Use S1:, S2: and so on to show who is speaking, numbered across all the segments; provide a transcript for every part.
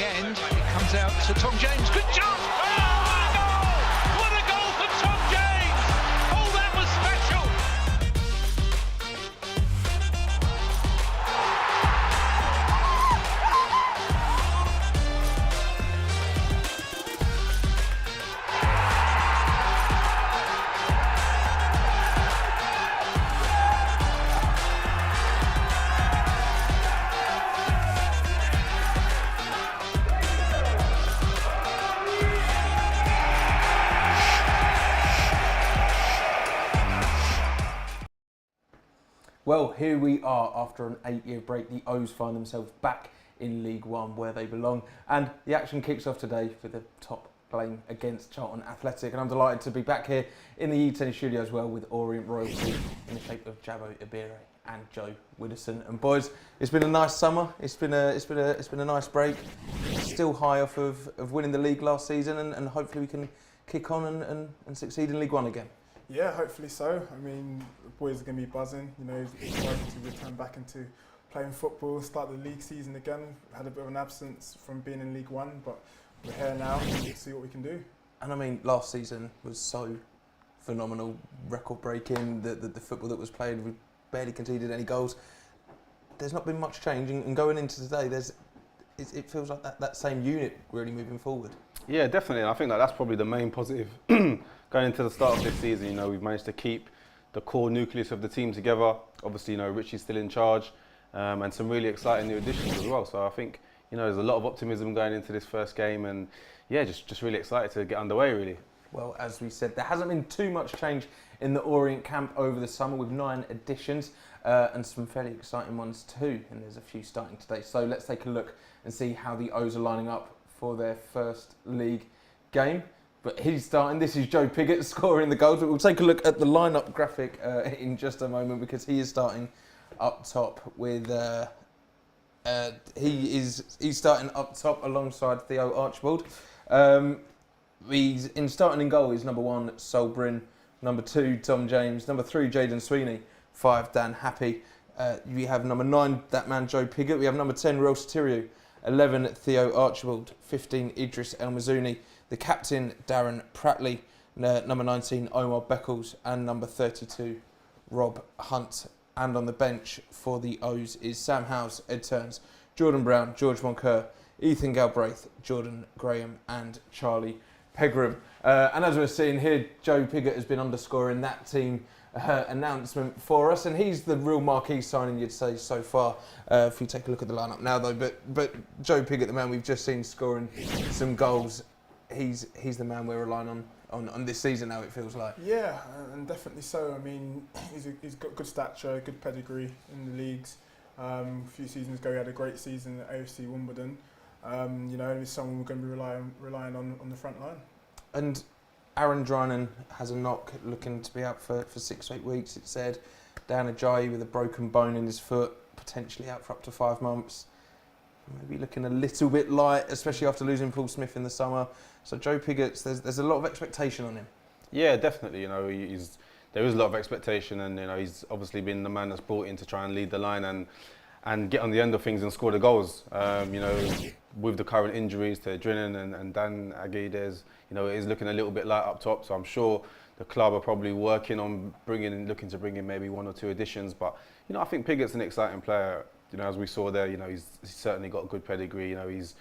S1: the end. It comes out to Tom James. Good job! Oh, what a goal for Tom James! Oh, that was special!
S2: Well, here we are after an 8-year break. The O's find themselves back in League One where they belong. And the action kicks off today with the top game against Charlton Athletic. And I'm delighted to be back here in the E10 studio as well with Orient royalty in the shape of Jabo, Ibehre and Joe Widdowson. And boys, it's been a nice summer. It's been a nice break. Still high off of winning the league last season, and hopefully we can kick on and succeed in League One again.
S3: Yeah, hopefully so. I mean, the boys are going to be buzzing. You know, excited to return back into playing football, start the league season again. Had a bit of an absence from being in League One, but we're here now and we'll see what we can do.
S2: And I mean, last season was so phenomenal, record-breaking. The football that was played, we barely conceded any goals. There's not been much change, and going into today, it feels like that same unit really moving forward.
S4: Yeah, definitely. I think that's probably the main positive going into the start of this season. You know, we've managed to keep the core nucleus of the team together. Obviously, you know, Richie's still in charge, and some really exciting new additions as well. So I think, you know, there's a lot of optimism going into this first game, and yeah, just really excited to get underway, really.
S2: Well, as we said, there hasn't been too much change in the Orient camp over the summer, with 9 additions and some fairly exciting ones too. And there's a few starting today. So let's take a look and see how the O's are lining up for their first league game. But he's starting. This is Joe Pigott scoring the goals. But we'll take a look at the lineup graphic in just a moment, because he is starting up top with. He's starting up top alongside Theo Archibald. He's starting in goal is number 1 Sol Bryn, number 2 Tom James, number 3 Jaden Sweeney, 5 Dan Happy. We have number 9 that man Joe Pigott. We have number 10 Real Satirio, 11 Theo Archibald, 15 Idris El Mazouni, the captain Darren Pratley, number 19 Omar Beckles, and number 32 Rob Hunt. And on the bench for the O's is Sam Howes, Ed Turns, Jordan Brown, George Moncur, Ethan Galbraith, Jordan Graham and Charlie Pegram. And as we're seeing here, Joe Pigott has been underscoring that team announcement for us, and he's the real marquee signing, you'd say, so far. If you take a look at the lineup now, though, but Joe Pigott, the man we've just seen scoring some goals, he's the man we're relying on this season now, it feels like.
S3: Yeah, and definitely so. I mean, he's got good stature, good pedigree in the leagues. A few seasons ago, he had a great season at AFC Wimbledon. You know, he's someone we're going to be relying on the front line.
S2: And Aaron Drynan has a knock, looking to be out for 6 to 8 weeks, it said. Dan Ajayi with a broken bone in his foot, potentially out for up to 5 months. Maybe looking a little bit light, especially after losing Paul Smith in the summer. So Joe Pigott, there's a lot of expectation on him.
S4: Yeah, definitely. You know, there is a lot of expectation, and you know, he's obviously been the man that's brought in to try and lead the line and get on the end of things and score the goals. You know, with the current injuries to Drynan and Dan Ajayi, you know, it is looking a little bit light up top. So I'm sure the club are probably working on looking to bring in maybe 1 or 2 additions. But you know, I think Pigott's an exciting player. You know, as we saw there, you know, he's certainly got a good pedigree. You know, he's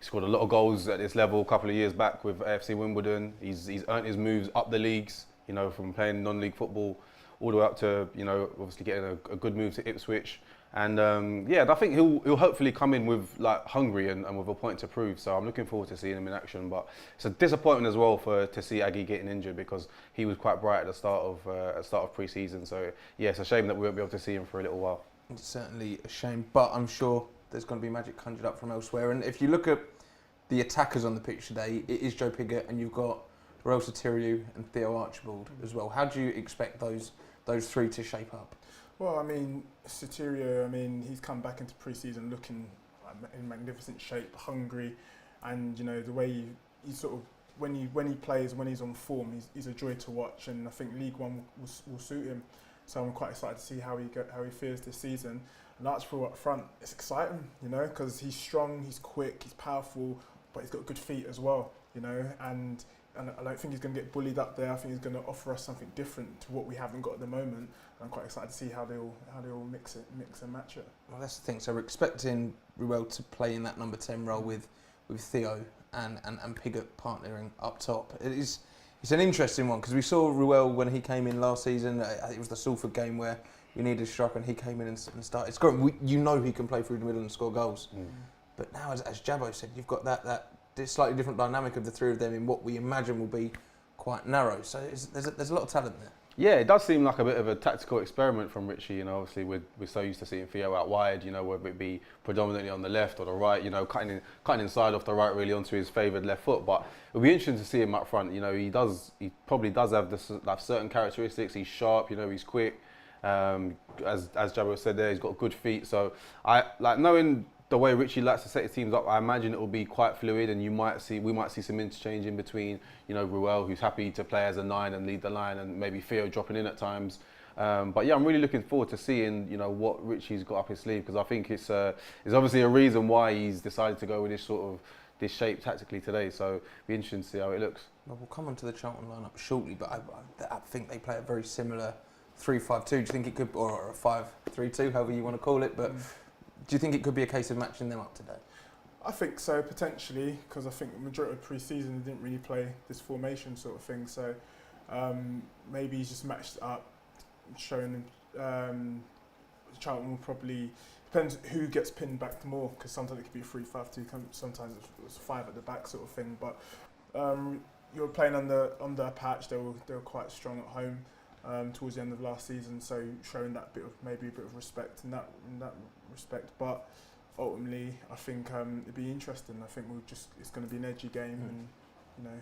S4: scored a lot of goals at this level a couple of years back with AFC Wimbledon. He's earned his moves up the leagues, you know, from playing non-league football all the way up to, you know, obviously getting a good move to Ipswich. And yeah, I think he'll hopefully come in with like hungry and with a point to prove. So I'm looking forward to seeing him in action. But it's a disappointment as well to see Aggie getting injured, because he was quite bright at the start of pre-season. So yeah, it's a shame that we won't be able to see him for a little while.
S2: It's certainly a shame, but I'm sure there's going to be magic conjured up from elsewhere. And if you look at the attackers on the pitch today, it is Joe Pigott, and you've got Real Satirio and Theo Archibald as well. How do you expect those 3 to shape up?
S3: Well, I mean, Satirio, he's come back into pre-season looking in magnificent shape, hungry, and you know the way he sort of when he plays, when he's on form, he's a joy to watch, and I think League One will suit him. So I'm quite excited to see how he fares this season. And Archibald up front, it's exciting, you know, because he's strong, he's quick, he's powerful, but he's got good feet as well, you know, and I don't think he's going to get bullied up there. I think he's going to offer us something different to what we haven't got at the moment. I'm quite excited to see how they all mix and match it.
S2: Well, that's the thing. So we're expecting Ruel to play in that number 10 role with Theo and Pigott partnering up top. It's an interesting one because we saw Ruel when he came in last season. I think it was the Salford game where we needed a striker and he came in and started. It's great. You know he can play through the middle and score goals. But now, as Jabo said, you've got that slightly different dynamic of the three of them in what we imagine will be quite narrow. So there's a lot of talent there.
S4: Yeah, it does seem like a bit of a tactical experiment from Richie. You know, obviously we're so used to seeing Theo out wide. You know, whether it be predominantly on the left or the right. You know, cutting inside off the right really onto his favoured left foot. But it'll be interesting to see him up front. You know, he probably does have certain characteristics. He's sharp. You know, he's quick. As Jabo said there, he's got good feet. So I like knowing the way Richie likes to set his teams up. I imagine it will be quite fluid, and we might see some interchange in between. You know, Ruel, who's happy to play as a 9 and lead the line, and maybe Theo dropping in at times. But yeah, I'm really looking forward to seeing, you know, what Richie's got up his sleeve, because I think it's obviously a reason why he's decided to go with this shape tactically today. So it'll be interesting to see how it looks.
S2: Well, we'll come on to the Charlton lineup shortly, but I think they play a very similar 3-5-2. Do you think it could, or a 5-3-2, however you want to call it? But do you think it could be a case of matching them up today?
S3: I think so, potentially, because I think the majority of pre-season they didn't really play this formation sort of thing. So maybe he's just matched it up, showing Charlton will probably, depends who gets pinned back more, because sometimes it could be a 3-5-2, sometimes it's 5 at the back sort of thing. But you're playing under a patch. They were quite strong at home towards the end of last season, so showing that maybe a bit of respect in that respect. But ultimately, I think it'd be interesting. I think it's going to be an edgy game, and you know,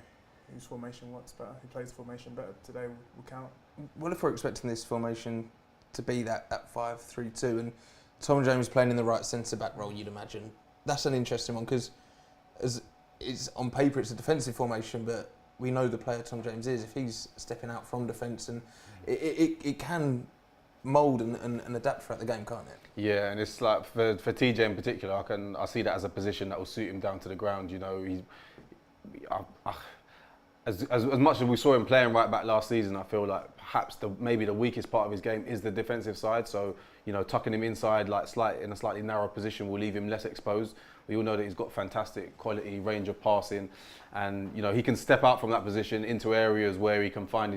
S3: whose formation works better, who plays the formation better today will count.
S2: Well, if we're expecting this formation to be that 5-3-2, and Tom James playing in the right centre back role, you'd imagine that's an interesting one, because as it's on paper it's a defensive formation, but we know the player Tom James is. If he's stepping out from defence, and it can mould and adapt throughout the game, can't it?
S4: Yeah, and it's like for TJ in particular, I see that as a position that will suit him down to the ground. You know, as much as we saw him playing right back last season, I feel like perhaps maybe the weakest part of his game is the defensive side. So, you know, tucking him inside in a slightly narrow position will leave him less exposed. We all know that he's got fantastic quality range of passing, and you know, he can step out from that position into areas where he can find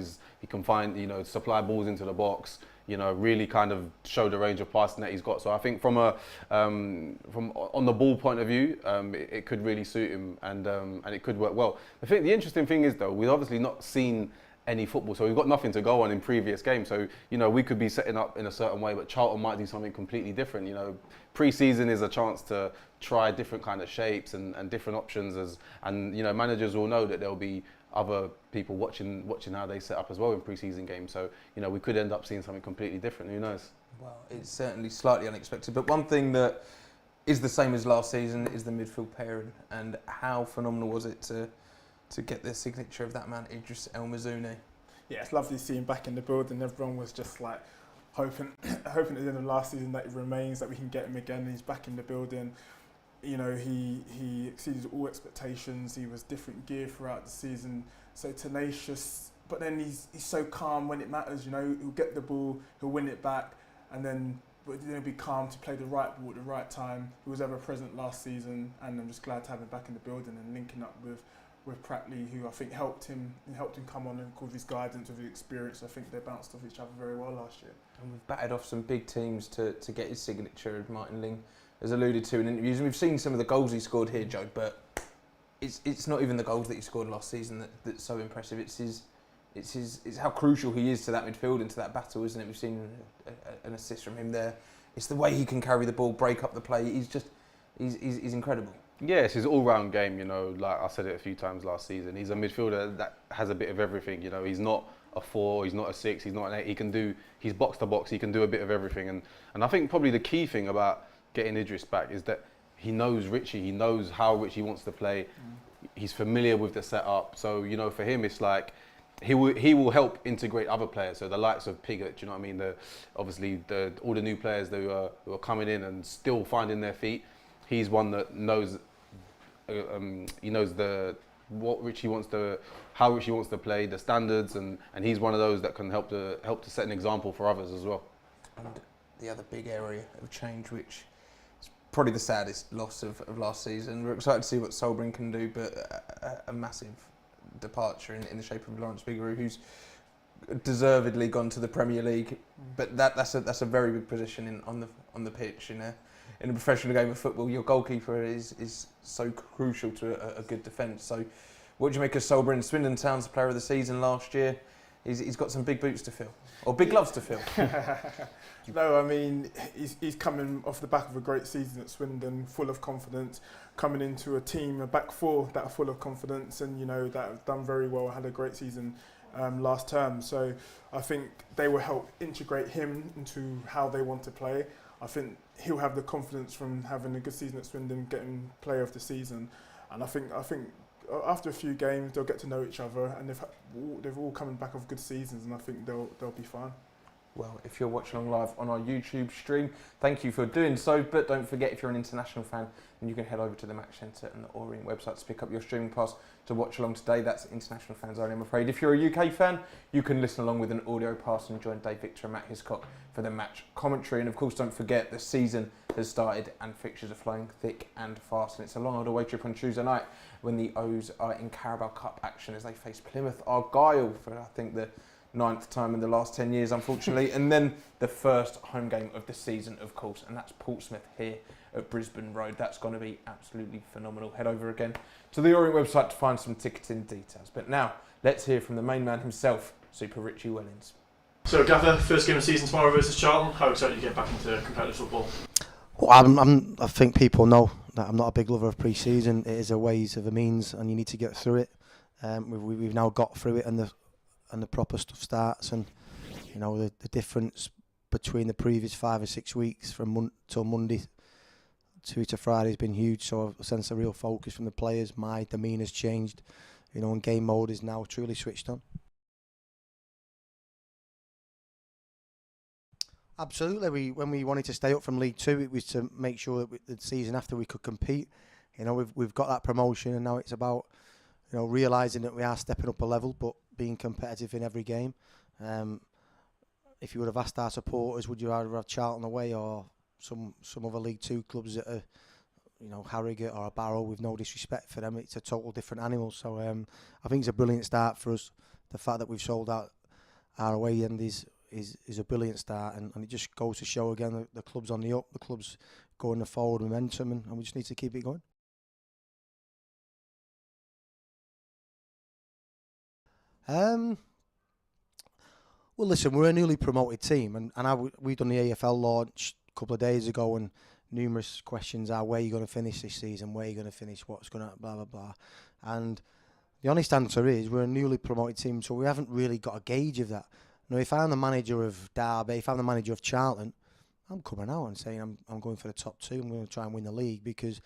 S4: you know, supply balls into the box. You know, really kind of show the range of passing that he's got. So I think from on the ball point of view, it could really suit him, and it could work well. The interesting thing is though, we've obviously not seen any football, so we've got nothing to go on in previous games. So you know, we could be setting up in a certain way, but Charlton might do something completely different. You know, pre-season is a chance to try different kind of shapes and different options, and you know, managers will know that there'll be other people watching how they set up as well in pre-season games. So, you know, we could end up seeing something completely different. Who knows?
S2: Well, it's certainly slightly unexpected. But one thing that is the same as last season is the midfield pairing. And how phenomenal was it to get the signature of that man, Idris El Mazouni?
S3: Yeah, it's lovely to see him back in the building. Everyone was just like hoping at the end of last season that it remains, that we can get him again. He's back in the building. You know, he exceeded all expectations. He was different gear throughout the season, so tenacious. But then he's so calm when it matters. You know, he'll get the ball, he'll win it back, and then he'll be calm to play the right ball at the right time. He was ever present last season, and I'm just glad to have him back in the building and linking up with Pratley, who I think helped him come on, and with his guidance, with his experience. I think they bounced off each other very well last year.
S2: And we've batted off some big teams to get his signature. Martin Ling has alluded to in interviews, and we've seen some of the goals he scored here, Joe, but it's not even the goals that he scored last season that's so impressive. It's how crucial he is to that midfield and to that battle, isn't it? We've seen an assist from him there. It's the way he can carry the ball, break up the play. He's incredible.
S4: Yeah, it's his all-round game. You know, like I said it a few times last season, he's a midfielder that has a bit of everything. You know, he's not a 4, he's not a 6, he's not an 8. He's box to box. He can do a bit of everything, and I think probably the key thing about getting Idris back is that he knows Richie. He knows how Richie wants to play. He's familiar with the setup. So, you know, for him, it's like he will help integrate other players. So the likes of Pigott, do you know what I mean? Obviously all the new players who are coming in and still finding their feet. He's one that knows. He knows how Richie wants to play, the standards, and he's one of those that can help to set an example for others as well.
S2: And the other big area of change, which is probably the saddest loss of last season. We're excited to see what Solbrin can do, but a massive departure in the shape of Lawrence Vigouroux, who's deservedly gone to the Premier League. But that's a very big position on the pitch in a professional game of football. Your goalkeeper is so crucial to a good defence. So, what do you make of Solbrin? Swindon Town's Player of the Season last year. He's got some big boots to fill, or big gloves to fill.
S3: No, I mean, he's coming off the back of a great season at Swindon, full of confidence, coming into a team, a back four that are full of confidence, and that have done very well, had a great season last term. So I think they will help integrate him into how they want to play. I think he'll have the confidence from having a good season at Swindon, getting Player of the Season, and I think after a few games they'll get to know each other, and they've all coming back off good seasons, and I think they'll be fine.
S2: Well, if you're watching along live on our YouTube stream, thank you for doing so. But don't forget, if you're an international fan, then you can head over to the Match Centre and the Orient website to pick up your streaming pass to watch along today. That's international fans only, I'm afraid. If you're a UK fan, you can listen along with an audio pass and join Dave Victor and Matt Hiscock for the match commentary. And of course, don't forget, the season has started and fixtures are flowing thick and fast. And it's a long old away trip on Tuesday night when the O's are in Carabao Cup action as they face Plymouth Argyle for, I think, the 9th time in the last 10 years, unfortunately. And then the first home game of the season, of course, and that's Portsmouth here at Brisbane Road. That's going to be absolutely phenomenal. Head over again to the Orient website to find some ticketing details. But now, let's hear from the main man himself, Super Richie Wellens.
S5: So, Gaffer, first game of the season tomorrow versus Charlton. How excited to get back into competitive football?
S6: Well, I think people know that I'm not a big lover of pre-season. It is a ways of a means, and you need to get through it. We've now got through it, and the proper stuff starts, and the difference between the previous 5 or 6 weeks from till Monday to Friday has been huge. So I sense a real focus from the players. My demeanour's changed, and game mode is now truly switched on. Absolutely. When we wanted to stay up from League Two, it was to make sure that the season after we could compete. We've got that promotion, and now it's about realising that we are stepping up a level, but being competitive in every game. If you would have asked our supporters, would you rather have Charlton away or some other League Two clubs that are, Harrogate or a Barrow, with no disrespect for them, it's a total different animal. So I think it's a brilliant start for us. The fact that we've sold out our away end is a brilliant start, and it just goes to show again that the club's on the up, the club's going the forward momentum, and we just need to keep it going. Well, listen, we're a newly promoted team, and we've done the AFL launch a couple of days ago, and numerous questions are: where are you going to finish this season? Where are you going to finish? What's going to blah blah blah? And the honest answer is we're a newly promoted team, so we haven't really got a gauge of that. If I'm the manager of Derby, if I'm the manager of Charlton, I'm coming out and saying I'm going for the top 2. I'm going to try and win the league because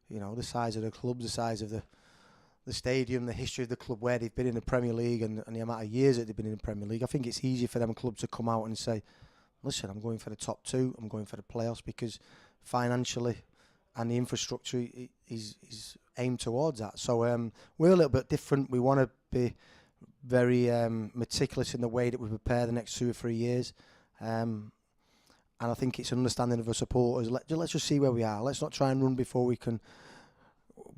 S6: the size of the club, the size of the stadium, the history of the club, where they've been in the Premier League and the amount of years that they've been in the Premier League. I think it's easier for them clubs to come out and say, listen, I'm going for the top 2, I'm going for the playoffs, because financially and the infrastructure is aimed towards that. So we're a little bit different. We want to be very meticulous in the way that we prepare the next 2 or 3 years. And I think it's an understanding of the supporters. Let's just see where we are. Let's not try and run before we can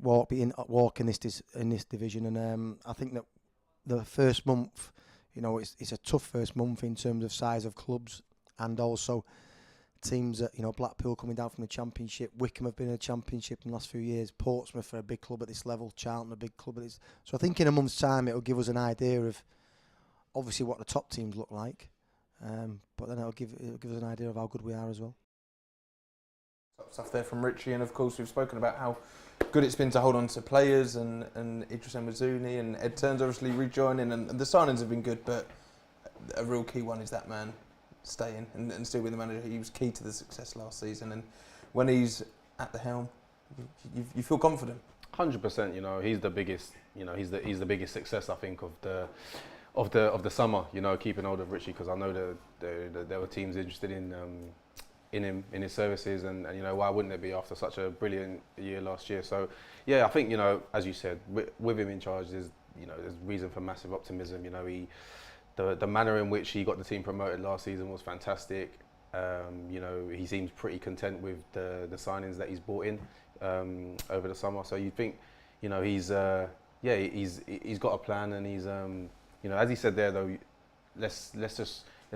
S6: walk in this division. And I think that the first month, it's a tough first month in terms of size of clubs, and also teams that Blackpool coming down from the Championship, Wickham have been in the Championship in the last few years, Portsmouth are a big club at this level, Charlton a big club at this. So I think in a month's time it'll give us an idea of obviously what the top teams look like, but then it'll give us an idea of how good we are as well.
S2: Top stuff there from Richie, and of course we've spoken about how good it's been to hold on to players, and Idris Mizuni and Ed Turns obviously rejoining, and the signings have been good, but a real key one is that man staying and still with the manager. He was key to the success last season, and when he's at the helm, you feel confident.
S4: 100%. He's the biggest. He's the biggest success, I think, of of the summer, you know, keeping hold of Richie, because I know there were teams interested in him, in his services, and you know, why wouldn't there be after such a brilliant year last year? So yeah, I think, you know, as you said, with him in charge, there's reason for massive optimism. You know, the manner in which he got the team promoted last season was fantastic. You know, he seems pretty content with the signings that he's brought in over the summer. So you think, you know, he's got a plan, and he's you know, as he said there though, let's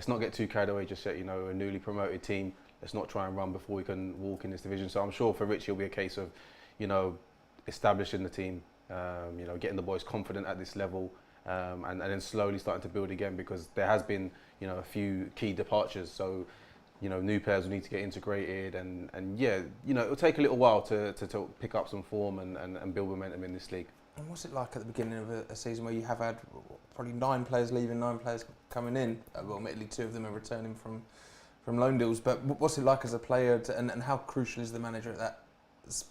S4: not get too carried away just yet. You know, a newly promoted team, let's not try and run before we can walk in this division. So I'm sure for Rich, it'll be a case of, you know, establishing the team, you know, getting the boys confident at this level, and then slowly starting to build again, because there has been, you know, a few key departures. So, you know, new players will need to get integrated, and yeah, you know, it'll take a little while to pick up some form and build momentum in this league.
S2: And what's it like at the beginning of a season where you have had probably 9 players leaving, 9 players coming in? Well, admittedly 2 of them are returning from loan deals, but what's it like as a player, and how crucial is the manager at that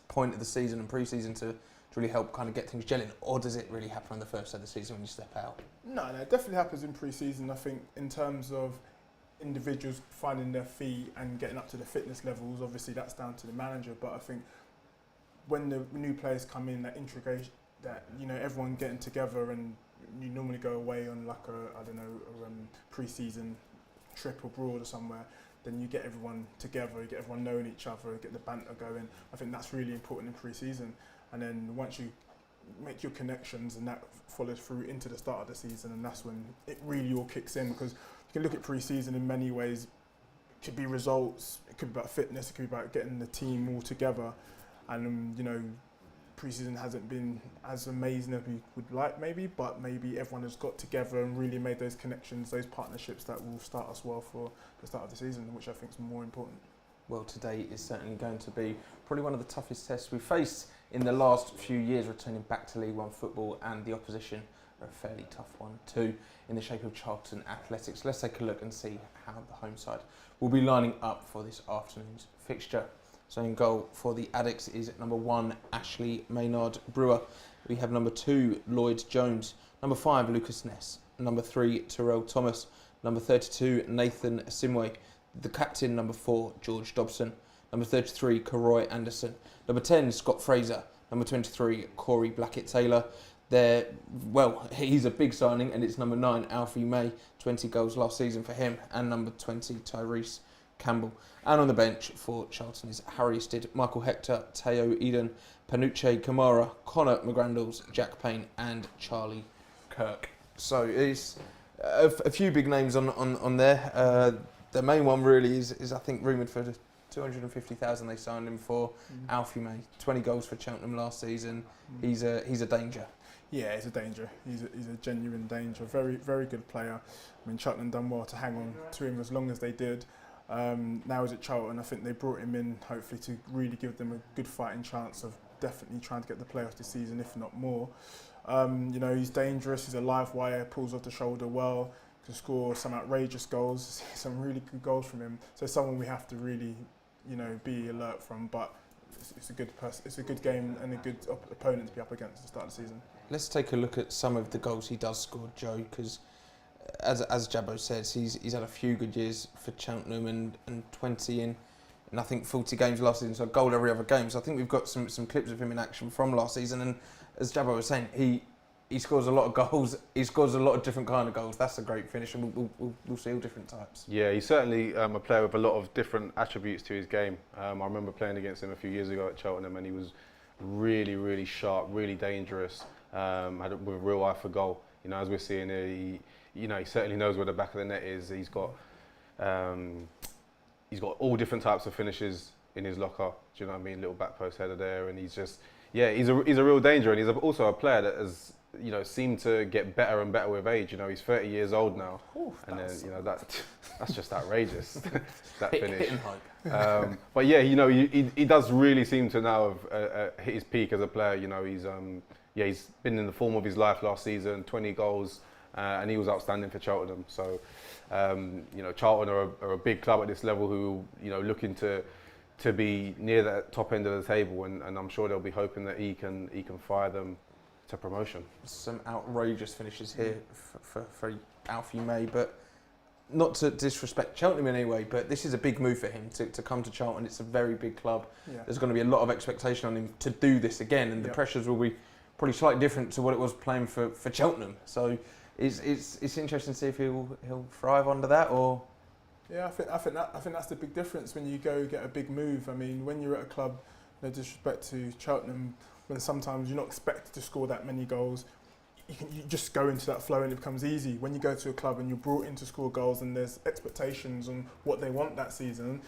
S2: point of the season and pre-season to really help kind of get things gelling, or does it really happen on the first day of the season when you step out?
S3: No, it definitely happens in pre-season. I think in terms of individuals finding their feet and getting up to the fitness levels, obviously that's down to the manager, but I think when the new players come in, that integration, that, you know, everyone getting together, and you normally go away on like a pre-season trip abroad or somewhere, then you get everyone together, you get everyone knowing each other, get the banter going. I think that's really important in pre-season. And then once you make your connections, and that follows through into the start of the season, and that's when it really all kicks in, because you can look at pre-season in many ways. It could be results, it could be about fitness, it could be about getting the team all together. And you know, pre-season hasn't been as amazing as we would like maybe, but maybe everyone has got together and really made those connections, those partnerships that will start us well for the start of the season, which I think is more important.
S2: Well, today is certainly going to be probably one of the toughest tests we've faced in the last few years, returning back to League One football, and the opposition are a fairly tough one too, in the shape of Charlton Athletic. So let's take a look and see how the home side will be lining up for this afternoon's fixture. So in goal for the Addicts is number 1, Ashley Maynard Brewer. We have number 2, Lloyd Jones. Number 5, Lucas Ness. Number 3, Terrell Thomas. Number 32, Nathan Simway. The captain, number 4, George Dobson. Number 33, Karoy Anderson. Number 10, Scott Fraser. Number 23, Corey Blackett-Taylor. Well, he's a big signing, and it's number 9, Alfie May. 20 goals last season for him. And number 20, Tyrese Campbell. And on the bench for Charlton is Harry Stead, Michael Hector, Teo Eden, Panuche Kamara, Connor McGrandles, Jack Payne and Charlie Kirk. So it's a few big names on there. The main one really is I think rumoured for the 250,000 they signed him for. Alfie May, 20 goals for Cheltenham last season. He's a danger.
S3: Yeah, he's a danger. He's a genuine danger. Very, very good player. I mean, Cheltenham done well to hang on to him as long as they did. Now he's at Charlton. I think they brought him in hopefully to really give them a good fighting chance of definitely trying to get the playoffs this season, if not more. You know, he's dangerous. He's a live wire, pulls off the shoulder well, can score some outrageous goals. Some really good goals from him. So someone we have to really, you know, be alert from. But it's a good person. It's a good game and a good opponent to be up against at the start of the season. Let's
S2: take a look at some of the goals he does score, Joe, because as Jabo says, he's had a few good years for Cheltenham, and 20 in, and I think 40 games last season, so a goal every other game. So I think we've got some clips of him in action from last season, and as Jabo was saying, he scores a lot of goals. He scores a lot of different kind of goals. That's a great finish, and we'll see all different types.
S4: Yeah, he's certainly a player with a lot of different attributes to his game. I remember playing against him a few years ago at Cheltenham, and he was really, really sharp, really dangerous, with a real eye for goal. You know, as we're seeing here, he certainly knows where the back of the net is. He's got all different types of finishes in his locker. Do you know what I mean? Little back post header there, and he's a real danger, and he's also a player that has, you know, seemed to get better and better with age. You know, he's 30 years old now, and then, you know, that's just outrageous. That finish. But yeah, you know, he does really seem to now have hit his peak as a player. You know, he's been in the form of his life last season, 20 goals. And he was outstanding for Cheltenham. So, you know, Charlton are a big club at this level who, you know, looking to be near that top end of the table, and I'm sure they'll be hoping that he can fire them promotion.
S2: Some outrageous finishes here for Alfie May, but not to disrespect Cheltenham in any way, but this is a big move for him to come to Charlton. It's a very big club.
S3: Yeah.
S2: There's going to be a lot of expectation on him to do this again, and the pressures will be probably slightly different to what it was playing for Cheltenham. So it's interesting to see if he'll thrive under that, or.
S3: Yeah, I think that's the big difference when you go get a big move. I mean, when you're at a club, no disrespect to Cheltenham, when sometimes you're not expected to score that many goals, you just go into that flow and it becomes easy. When you go to a club and you're brought in to score goals and there's expectations on what they want that season,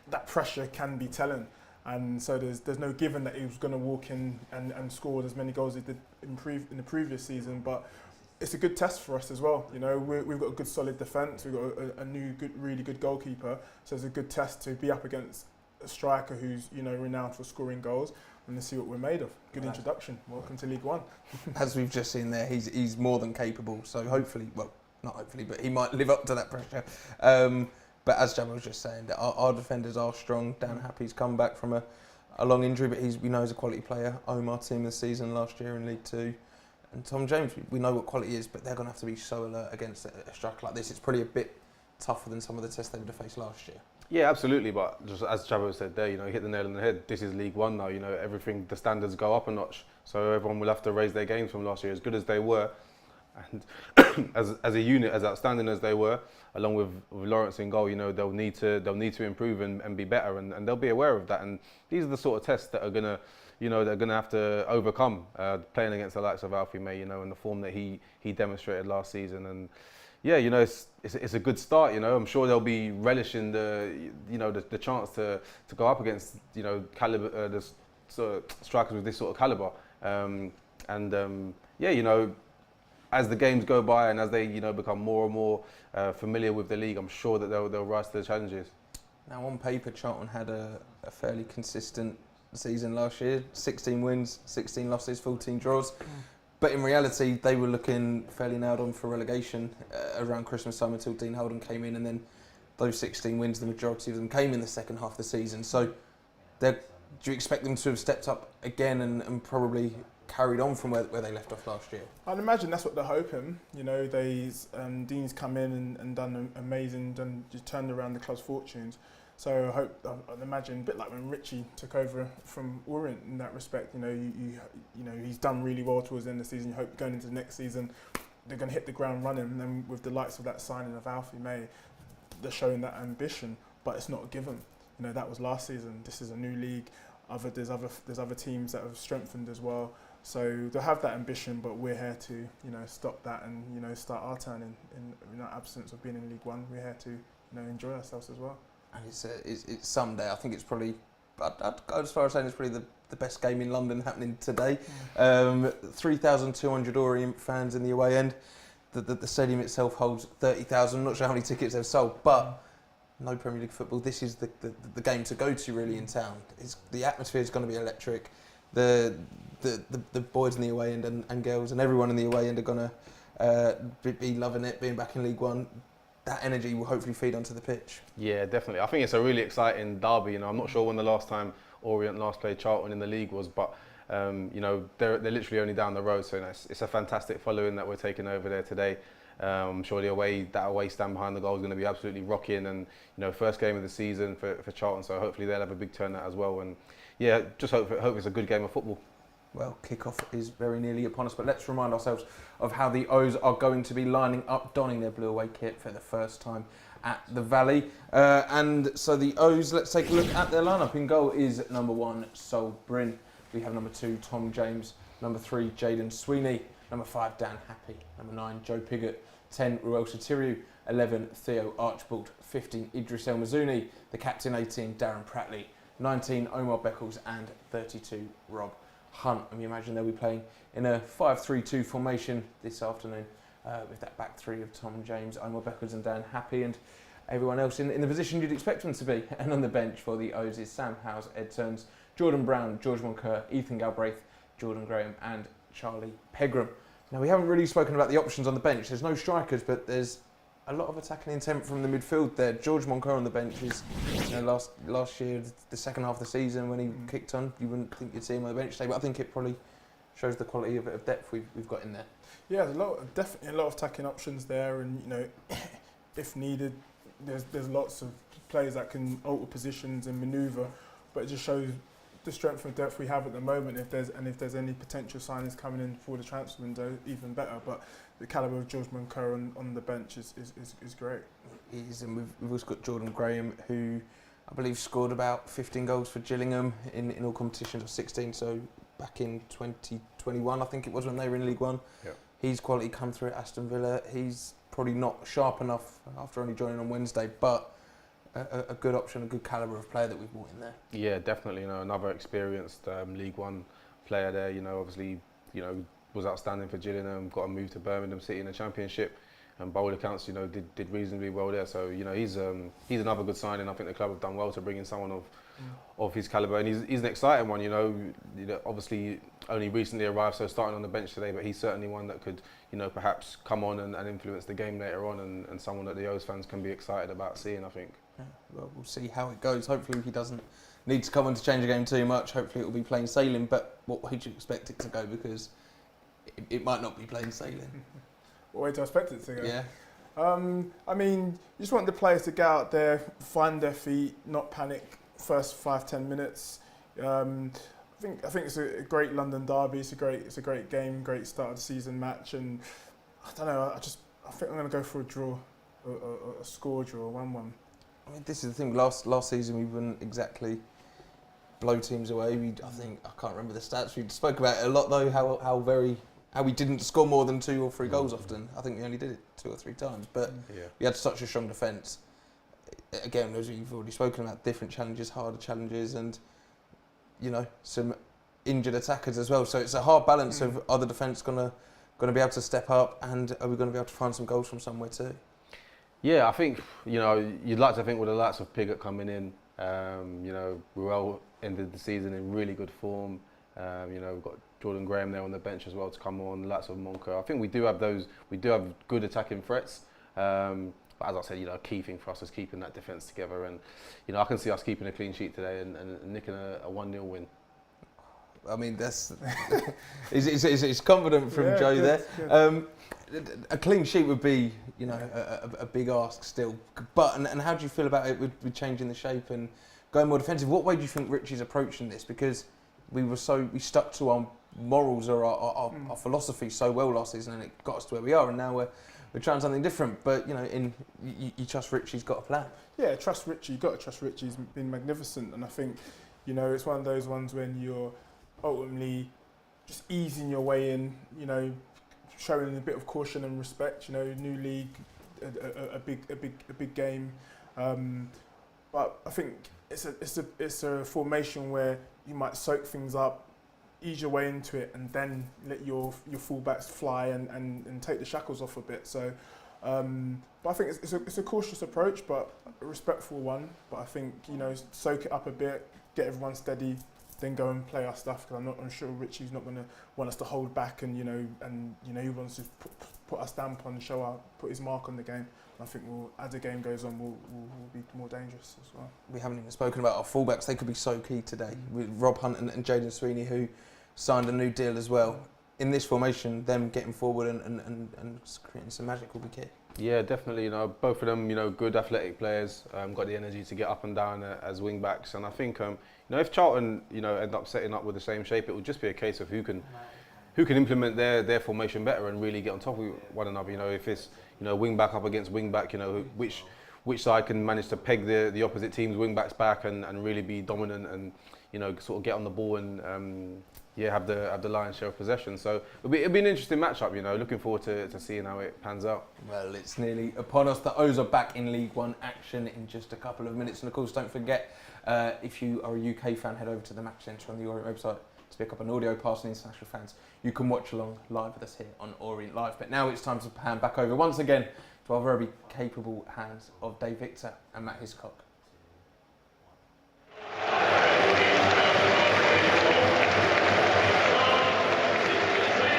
S3: that pressure can be telling. And so there's no given that he was going to walk in and score as many goals as he did in the previous season. But it's a good test for us as well. You know, we've got a good solid defence. We've got a new, really good goalkeeper. So it's a good test to be up against a striker who's, you know, renowned for scoring goals, and to see what we're made of. Good introduction. Welcome to League One.
S2: As we've just seen there, he's more than capable. So hopefully, well, not hopefully, but he might live up to that pressure. But as Jabo was just saying, our defenders are strong. Dan Happy's come back from a long injury, but we know he's a quality player. Omar team this season last year in League Two. And Tom James, we know what quality is, but they're going to have to be so alert against a striker like this. It's probably a bit tougher than some of the tests they would have faced last year.
S4: Yeah, absolutely. But just as Jabo said there, you know, he hit the nail on the head. This is League One now. You know, everything, the standards go up a notch. So everyone will have to raise their games from last year, as good as they were, and as a unit, as outstanding as they were, along with Lawrence in goal. You know, they'll need to improve and be better, and they'll be aware of that. And these are the sort of tests that are gonna, you know, they're gonna have to overcome playing against the likes of Alfie May. You know, in the form that he demonstrated last season. And yeah, you know, it's a good start. You know, I'm sure they'll be relishing the chance to go up against, you know, caliber the sort of strikers with this sort of caliber. Yeah, you know, as the games go by and as they, you know, become more and more familiar with the league, I'm sure that they'll rise to the challenges.
S2: Now, on paper, Charlton had a fairly consistent season last year. 16 wins, 16 losses, 14 draws. But in reality, they were looking fairly nailed on for relegation around Christmas time until Dean Holden came in, and then those 16 wins, the majority of them came in the second half of the season. So do you expect them to have stepped up again and probably carried on from where they left off last year?
S3: I'd imagine that's what they're hoping. You know, Dean's come in and done amazing, just turned around the club's fortunes. So I'd imagine a bit like when Richie took over from Orient in that respect. You know, you know, he's done really well towards the end of the season. You hope going into the next season they're going to hit the ground running. And then with the likes of that signing of Alfie May, they're showing that ambition, but it's not a given. You know, that was last season. This is a new league. There's other teams that have strengthened as well. So they'll have that ambition, but we're here to, you know, stop that and, you know, start our turn in our absence of being in League One. We're here to, you know, enjoy ourselves as well.
S2: And it's someday. I think it's probably, I'd go as far as saying it's probably the best game in London happening today. 3,200 Orient fans in the away end. The stadium itself holds 30,000. I'm not sure how many tickets they've sold, but no Premier League football. This is the game to go to really in town. The atmosphere is going to be electric. The boys in the away end and girls and everyone in the away end are going to be loving it, being back in League One. That energy will hopefully feed onto the pitch. Yeah,
S4: definitely. I think it's a really exciting derby. You know, I'm not sure when the last time Orient last played Charlton in the league was, but you know, they're literally only down the road. So you know, it's a fantastic following that we're taking over there today. I'm sure that away stand behind the goal is going to be absolutely rocking, and you know, first game of the season for Charlton. So hopefully they'll have a big turnout as well. And yeah, just hope it's a good game of football.
S2: Well, kick-off is very nearly upon us, but let's remind ourselves of how the O's are going to be lining up, donning their blue away kit for the first time at the Valley. And so the O's, let's take a look at their lineup. In goal is number 1, Sol Bryn. We have number 2, Tom James. Number 3, Jaden Sweeney. Number 5, Dan Happy. Number 9, Joe Pigott. 10, Ruel Sotiriou. 11, Theo Archibald. 15, Idris El Mazouni. The captain, 18, Darren Pratley. 19, Omar Beckles. And 32, Rob Hunt. And we imagine they'll be playing in a 5-3-2 formation this afternoon with that back three of Tom James, Omar Beckles and Dan Happy, and everyone else in the position you'd expect them to be. And on the bench for the O's is Sam Howes, Ed Turns, Jordan Brown, George Moncur, Ethan Galbraith, Jordan Graham and Charlie Pegram. Now, we haven't really spoken about the options on the bench. There's no strikers, but there's a lot of attacking intent from the midfield there. George Moncur on the bench is, you know, last year, the second half of the season when he kicked on, you wouldn't think you'd see him on the bench today, but I think it probably shows the quality of depth we've got in there.
S3: Yeah, there's definitely a lot of attacking options there, and you know, if needed, there's lots of players that can alter positions and manoeuvre, but it just shows the strength and depth we have at the moment. If there's any potential signings coming in for the transfer window, even better. But the calibre of George Monco on the bench is great.
S2: He is, and we've also got Jordan Graham, who I believe scored about 15 goals for Gillingham in all competitions, or 16. So back in 2021, I think it was, when they were in League One.
S4: Yep.
S2: He's quality come through at Aston Villa. He's probably not sharp enough after only joining on Wednesday, but a good option, a good calibre of player that we've brought in there.
S4: Yeah, definitely. You know, another experienced League One player there. You know, obviously, you know, was outstanding for Gillingham. Got a move to Birmingham City in the Championship, and by all accounts, you know, did reasonably well there. So you know, he's another good signing. I think the club have done well to bring in someone of his calibre, and he's an exciting one. You know, obviously only recently arrived, so starting on the bench today, but he's certainly one that could, you know, perhaps come on and influence the game later on, and someone that the O's fans can be excited about seeing, I think.
S2: Yeah, well, we'll see how it goes. Hopefully he doesn't need to come on to change the game too much. Hopefully it will be plain sailing, but what way do you expect it to go? Because it might not be plain sailing.
S3: What way do I expect it to go?
S2: Yeah.
S3: I mean, you just want the players to get out there, find their feet, not panic first 5-10 minutes. I think it's a great London derby. It's a great game, great start of the season match, and I don't know. I think I'm going to go for a draw, a score draw, 1-1.
S2: I mean, this is the thing. Last season we wouldn't exactly blow teams away. I can't remember the stats. We spoke about it a lot though. How we didn't score more than 2 or 3 goals often. I think we only did it 2 or 3 times, but we had such a strong defence. Again, as you've already spoken about, different challenges, harder challenges, and you know, some injured attackers as well. So it's a hard balance of, are the defence gonna be able to step up, and are we going to be able to find some goals from somewhere too?
S4: Yeah, I think, you know, you'd like to think with the likes of Pigott coming in, you know, Ruel ended the season in really good form. You know, we've got Jordan Graham there on the bench as well to come on, lots of Monco. I think we do have good attacking threats. But as I said, you know, a key thing for us is keeping that defence together, and you know, I can see us keeping a clean sheet today and nicking a 1-0 win.
S2: I mean, that's it's confident from Joe
S3: good,
S2: there.
S3: Good.
S2: A clean sheet would be, you know, a big ask still. But and how do you feel about it with changing the shape and going more defensive? What way do you think Richie's approaching this? Because we stuck to our morals or our philosophy so well last season, and it got us to where we are, and now we're trying something different. But you know, you trust Richie's got a plan. Yeah,
S3: trust Richie. You've got to trust Richie. He's been magnificent, and I think, you know, it's one of those ones when you're ultimately just easing your way in. You know, showing a bit of caution and respect. You know, new league, a big game. But I think it's a formation where you might soak things up, ease your way into it, and then let your fullbacks fly and take the shackles off a bit. So, but I think it's a cautious approach, but a respectful one. But I think, you know, soak it up a bit, get everyone steady, then go and play our stuff. Because I'm sure Richie's not going to want us to hold back, and you know he wants to put our stamp on, put his mark on the game. I think as the game goes on, we'll be more dangerous as well.
S2: We haven't even spoken about our fullbacks. They could be so key today. With Rob Hunt and Jaden Sweeney, who signed a new deal as well. In this formation, them getting forward and creating some magic will be key.
S4: Yeah, definitely. You know, both of them, you know, good athletic players, got the energy to get up and down as wing backs. And I think, you know, if Charlton, you know, end up setting up with the same shape, it would just be a case of who can implement their formation better and really get on top of one another. You know, if it's, you know, wing back up against wing back, you know, which side can manage to peg the opposite team's wing backs back and really be dominant and, you know, sort of get on the ball and have the lion's share of possession. So it'll be an interesting matchup. You know, looking forward to seeing how it pans out.
S2: Well, it's nearly upon us. The O's are back in League One action in just a couple of minutes, and of course, don't forget, if you are a UK fan, head over to the Match Centre on the Orient website to pick up an audio pass on international fans. You can watch along live with us here on Orient Live. But now it's time to hand back over once again to our very capable hands of Dave Victor and Matt Hiscock.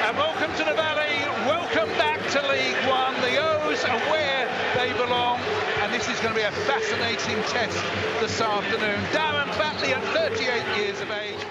S1: And welcome to the Valley, welcome back to League One. The O's are where they belong, and this is going to be a fascinating test this afternoon. Darren Batley at 38 years of age.